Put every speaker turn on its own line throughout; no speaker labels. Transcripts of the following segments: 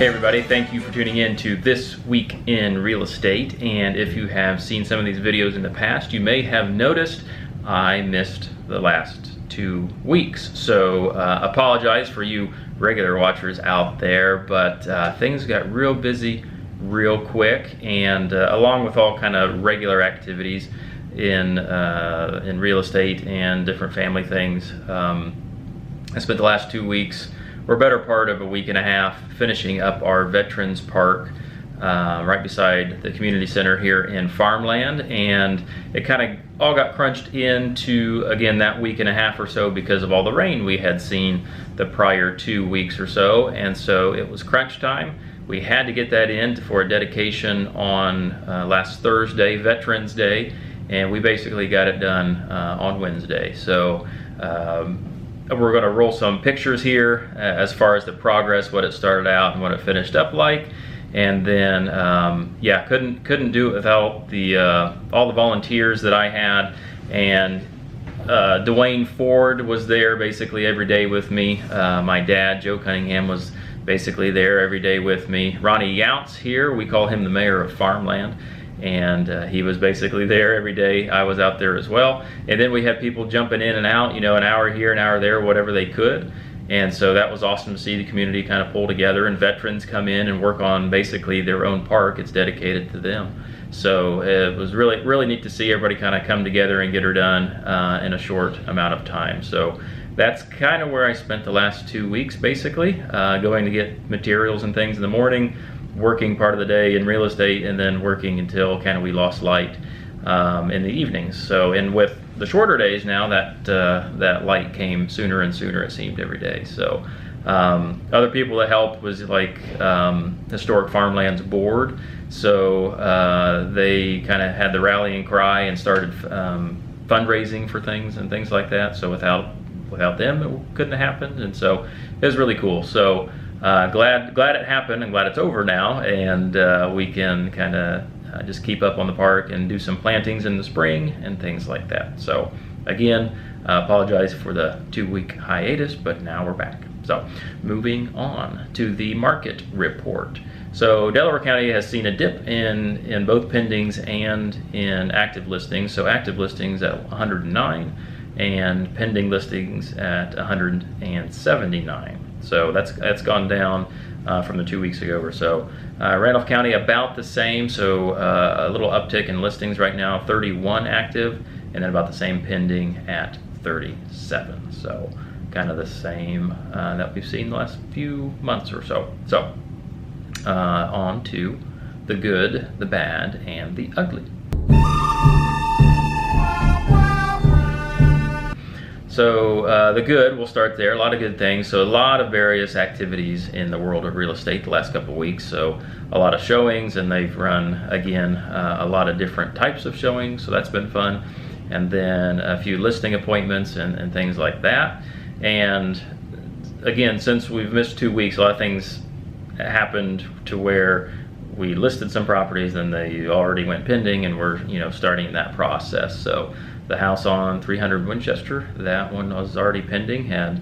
Hey everybody, thank you for tuning in to This Week in Real Estate. And if you have seen some of these videos in the past, you may have noticed I missed the last 2 weeks. So apologize for you regular watchers out there, but things got real busy real quick, and along with all kind of regular activities in real estate and different family things, I spent the last 2 weeks, or better part of a week and a half, finishing up our Veterans Park right beside the community center here in Farmland. And it kind of all got crunched into, again, that week and a half or so because of all the rain we had seen the prior 2 weeks or so. And so it was crunch time. We had to get that in for a dedication on last Thursday, Veterans Day, and we basically got it done on Wednesday. So we're going to roll some pictures here as far as the progress, what it started out and what it finished up like. And then yeah, couldn't do it without the all the volunteers that I had. And Dwayne Ford was there basically every day with me. My dad, Joe Cunningham, was basically there every day with me. Ronnie Younts here, we call him the mayor of Farmland, and he was basically there every day. I was out there as well. And then we had people jumping in and out, you know, an hour here, an hour there, whatever they could. And so that was awesome to see the community kind of pull together and veterans come in and work on basically their own park. It's dedicated to them. So it was really neat to see everybody kind of come together and get her done in a short amount of time. So that's kind of where I spent the last 2 weeks, basically, going to get materials and things in the morning, working part of the day in real estate, and then working until kind of we lost light in the evenings. So, and with the shorter days now, that light came sooner and sooner, it seemed, every day. So other people that helped was like Historic Farmlands Board. So they kind of had the rallying cry and started fundraising for things and things like that. So without them, it couldn't have happened. And so it was really cool. So glad it happened, and glad it's over now, and we can kind of just keep up on the park and do some plantings in the spring and things like that. So again, apologize for the 2-week hiatus, but now we're back. So moving on to the market report. So Delaware County has seen a dip in both pendings and in active listings. So active listings at 109 and pending listings at 179. So that's gone down from the 2 weeks ago or so. Randolph County about the same, so a little uptick in listings right now, 31 active, and then about the same pending at 37. So kind of the same that we've seen the last few months or so. So on to the good, the bad, and the ugly. So the good, we'll start there. A lot of good things. So a lot of various activities in the world of real estate the last couple of weeks. So a lot of showings, and they've run, again, a lot of different types of showings. So that's been fun. And then a few listing appointments and things like that. And again, since we've missed 2 weeks, a lot of things happened to where we listed some properties and they already went pending, and we're, you know, starting that process. So the house on 300 Winchester, that one was already pending, had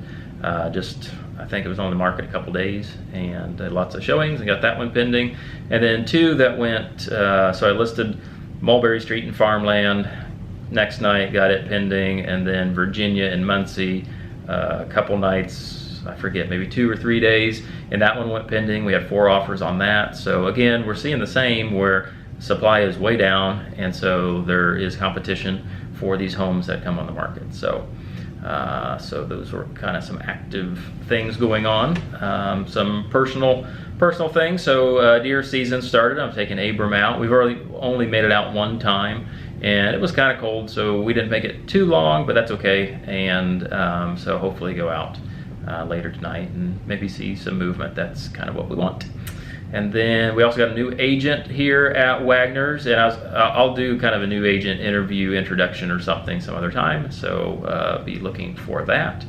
just, I think it was on the market a couple days, and lots of showings, and got that one pending. And then 2 that went, so I listed Mulberry Street in Farmland, next night got it pending, and then Virginia and Muncie, a couple nights, I forget, maybe 2 or 3 days, and that one went pending. We had 4 offers on that. So again, we're seeing the same, where supply is way down, and so there is competition for these homes that come on the market. So so those were kind of some active things going on. Some personal things. So deer season started. I'm taking Abram out. We've only made it out 1 time, and it was kind of cold, so we didn't make it too long, but that's okay. And so hopefully go out later tonight and maybe see some movement. That's kind of what we want. And then we also got a new agent here at Wagner's, and I'll do kind of a new agent interview introduction or something some other time, so be looking for that.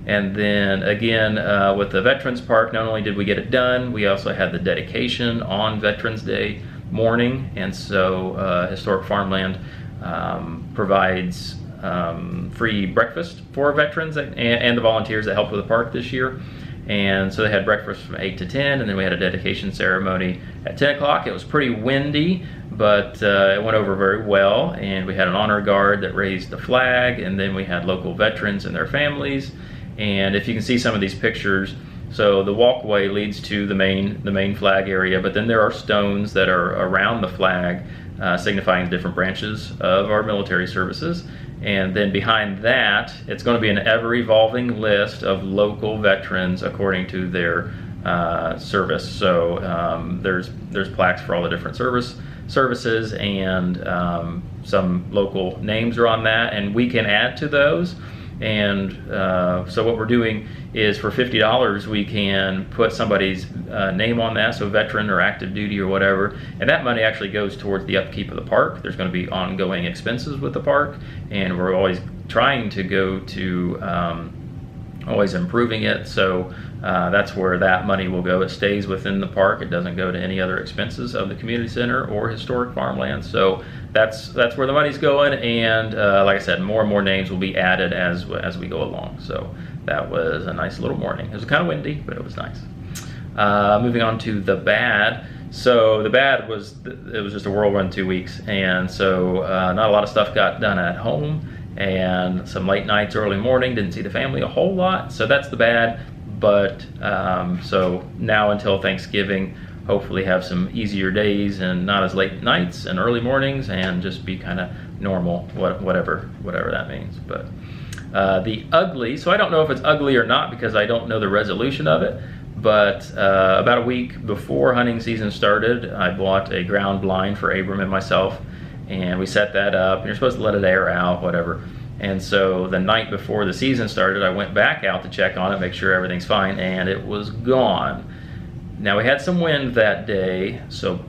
And then again, with the Veterans Park, not only did we get it done, we also had the dedication on Veterans Day morning, and so Historic Farmland provides free breakfast for veterans and the volunteers that helped with the park this year. And so they had breakfast from 8 to 10, and then we had a dedication ceremony at 10 o'clock. It was pretty windy, but it went over very well, and we had an honor guard that raised the flag, and then we had local veterans and their families. And if you can see some of these pictures, so the walkway leads to the main flag area, but then there are stones that are around the flag signifying the different branches of our military services. And then behind that, it's going to be an ever-evolving list of local veterans according to their service. So there's plaques for all the different services, and some local names are on that, and we can add to those. And so what we're doing is for $50 we can put somebody's name on that, so veteran or active duty or whatever, and that money actually goes towards the upkeep of the park. There's going to be ongoing expenses with the park, and we're always trying to go to always improving it, so that's where that money will go. It stays within the park. It doesn't go to any other expenses of the community center or historic farmland. So that's where the money's going, and like I said, more and more names will be added as we go along. So that was a nice little morning. It was kind of windy, but it was nice. Moving on to the bad. So the bad was, it was just a whirlwind 2 weeks, and so not a lot of stuff got done at home, and some late nights, early morning, didn't see the family a whole lot. So that's the bad. But so now until Thanksgiving, hopefully have some easier days and not as late nights and early mornings, and just be kind of normal, whatever that means. But the ugly, so I don't know if it's ugly or not because I don't know the resolution of it, but about a week before hunting season started, I bought a ground blind for Abram and myself, and we set that up, and you're supposed to let it air out, whatever. And so the night before the season started, I went back out to check on it, make sure everything's fine, and it was gone. Now we had some wind that day, so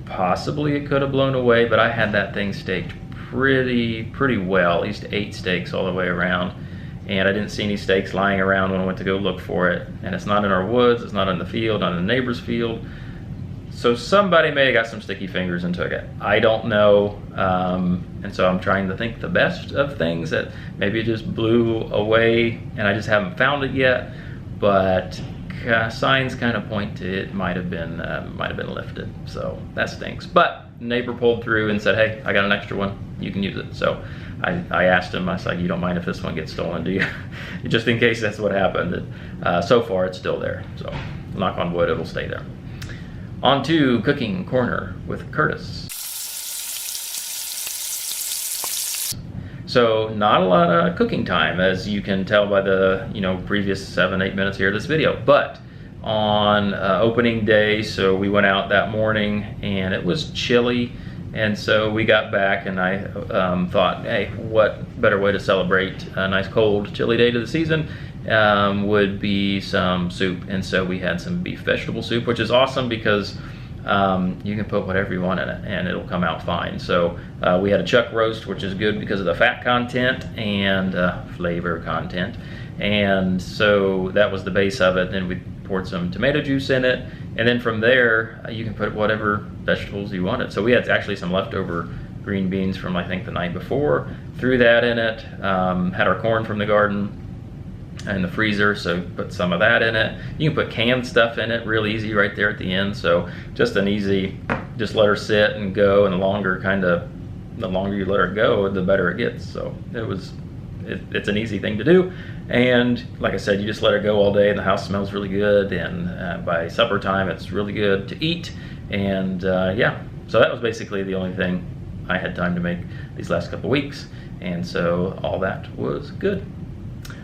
possibly it could have blown away, but I had that thing staked pretty well, at least 8 stakes all the way around, and I didn't see any stakes lying around when I went to go look for it. And it's not in our woods, it's not in the field, not in the neighbor's field. So somebody may have got some sticky fingers and took it. I don't know, and so I'm trying to think the best of things, that maybe it just blew away and I just haven't found it yet, but signs kind of point to it might have been lifted, so that stinks. But neighbor pulled through and said, hey, I got an extra one, you can use it. So I asked him, I was like, you don't mind if this one gets stolen, do you? Just in case that's what happened. And, so far it's still there, so knock on wood, it'll stay there. On to Cooking Corner with Curtis. So not a lot of cooking time, as you can tell by the previous 7-8 minutes here of this video. But on opening day, so we went out that morning and it was chilly, and so we got back and I thought, hey, what better way to celebrate a nice cold chilly day to the season would be some soup. And so we had some beef vegetable soup, which is awesome because you can put whatever you want in it and it'll come out fine. So we had a chuck roast, which is good because of the fat content and flavor content, and so that was the base of it. Then we poured some tomato juice in it, and then from there you can put whatever vegetables you wanted. So we had actually some leftover green beans from I think the night before, threw that in it, had our corn from the garden in the freezer, so put some of that in it. You can put canned stuff in it, real easy right there at the end. So just an easy, just let her sit and go, and the longer you let her go, the better it gets. So it's an easy thing to do, and like I said, you just let her go all day and the house smells really good, and by supper time it's really good to eat. And yeah, so that was basically the only thing I had time to make these last couple weeks, and so all that was good.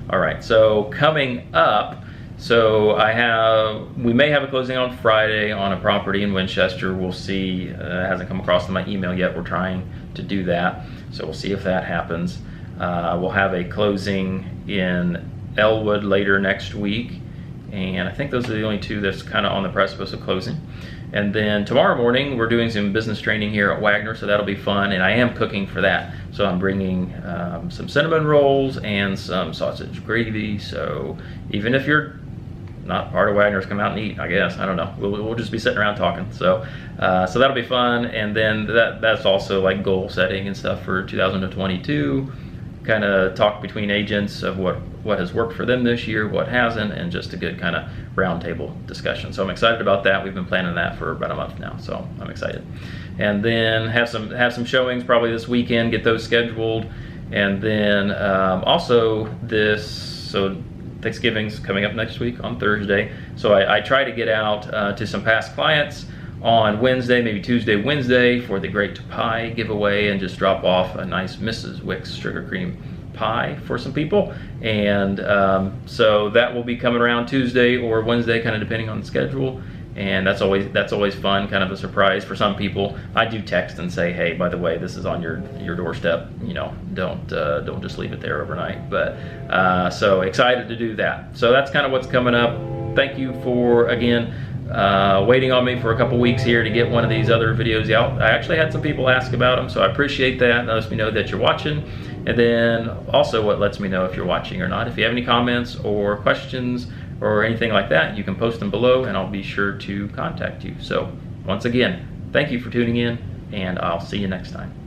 All right, so coming up, so we may have a closing on Friday on a property in Winchester. We'll see. It hasn't come across to my email yet. We're trying to do that, so we'll see if that happens. We'll have a closing in Elwood later next week, and I think those are the only two that's kind of on the precipice of closing. And then tomorrow morning we're doing some business training here at Wagner, so that'll be fun, and I am cooking for that. So I'm bringing some cinnamon rolls and some sausage gravy, so even if you're not part of Wagner's, come out and eat, I guess. I don't know, we'll just be sitting around talking. So so that'll be fun. And then that's also like goal setting and stuff for 2022, kind of talk between agents of what what has worked for them this year, what hasn't, and just a good kind of roundtable discussion. So I'm excited about that. We've been planning that for about a month now, so I'm excited. And then have some showings probably this weekend, get those scheduled. And then also so Thanksgiving's coming up next week on Thursday. So I try to get out to some past clients on Wednesday, maybe Tuesday, Wednesday, for the Great Pie giveaway, and just drop off a nice Mrs. Wicks sugar cream pie for some people. And so that will be coming around Tuesday or Wednesday, kind of depending on the schedule. And that's always fun, kind of a surprise for some people. I do text and say, hey, by the way, this is on your doorstep. You know, don't just leave it there overnight. But so excited to do that. So that's kind of what's coming up. Thank you for, again, waiting on me for a couple weeks here to get one of these other videos out. I actually had some people ask about them, so I appreciate that. That lets me know that you're watching. And then also what lets me know if you're watching or not. If you have any comments or questions or anything like that, you can post them below and I'll be sure to contact you. So once again, thank you for tuning in, and I'll see you next time.